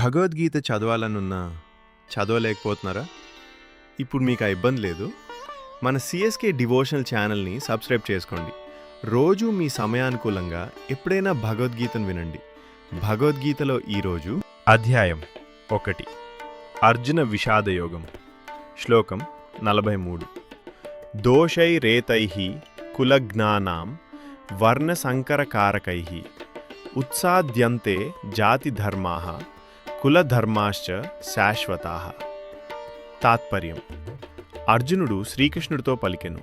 భగవద్గీత చదవాలనున్నా చదవలేకపోతున్నారా? ఇప్పుడు మీకు ఆ ఇబ్బంది లేదు. మన సిఎస్కే డివోషనల్ ఛానల్ని సబ్స్క్రైబ్ చేసుకోండి. రోజు మీ సమయానుకూలంగా ఎప్పుడైనా భగవద్గీతను వినండి. భగవద్గీతలో ఈరోజు అధ్యాయం 1 అర్జున విషాదయోగం. శ్లోకం 43. దోషైరేతైః కులజ్ఞానాం వర్ణసంకరకారకైః ఉత్సాద్యంతే జాతిధర్మాః కులధర్మాశ్చ శాశ్వతాః. తాత్పర్యం: అర్జునుడు శ్రీకృష్ణుడితో పలికెను,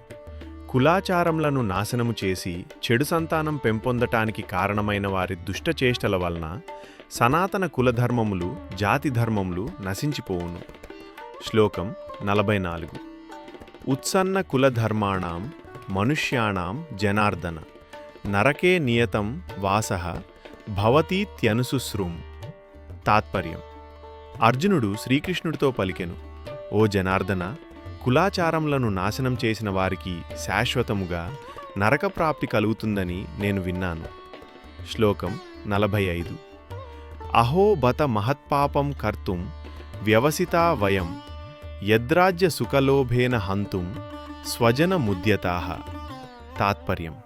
కులాచారములను నాశనము చేసి చెడు సంతానం పెంపొందటానికి కారణమైన వారి దుష్టచేష్టల వలన సనాతన కులధర్మములు జాతిధర్మములు నశించిపోవును. శ్లోకం 44. ఉత్సన్న కులధర్మాణం మనుష్యాణం జనార్దన నరకే నియతం వాసః భవతీత్యనుశుశ్రుం. తాత్పర్యం: అర్జునుడు శ్రీకృష్ణుడితో పలికెను, ఓ జనార్దన, కులాచారములను నాశనం చేసిన వారికి శాశ్వతముగా నరకప్రాప్తి కలుగుతుందని నేను విన్నాను. శ్లోకం 45. అహో బత మహత్పాపం కర్తుం వ్యవసితా వయం యద్రాజ్య సుఖలోభేన హంతుం స్వజన ముద్యతాః. తాత్పర్యం: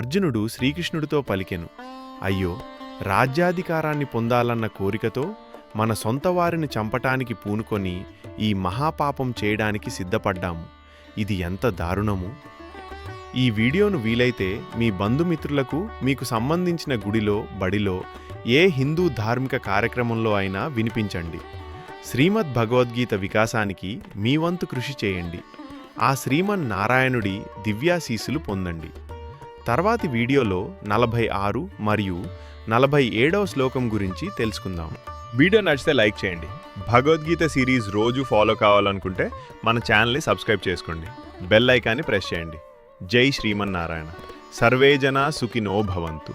అర్జునుడు శ్రీకృష్ణుడితో పలికెను, అయ్యో, రాజ్యాధికారాన్ని పొందాలన్న కోరికతో మన సొంత వారిని చంపటానికి పూనుకొని ఈ మహాపాపం చేయడానికి సిద్ధపడ్డాము. ఇది ఎంత దారుణము! ఈ వీడియోను వీలైతే మీ బంధుమిత్రులకు, మీకు సంబంధించిన గుడిలో, బడిలో, ఏ హిందూ ధార్మిక కార్యక్రమంలో అయినా వినిపించండి. శ్రీమద్ భగవద్గీత వికాసానికి మీ వంతు కృషి చేయండి. ఆ శ్రీమన్నారాయణుడి దివ్యాశీస్సులు పొందండి. తర్వాతి వీడియోలో 46 మరియు 47వ శ్లోకం గురించి తెలుసుకుందాం. వీడియో నచ్చితే లైక్ చేయండి. భగవద్గీత సిరీస్ రోజు ఫాలో కావాలనుకుంటే మన ఛానల్ని సబ్స్క్రైబ్ చేసుకోండి. బెల్ ఐకాన్ని ప్రెస్ చేయండి. జై శ్రీమన్నారాయణ. సర్వే జనా సుఖినో భవంతు.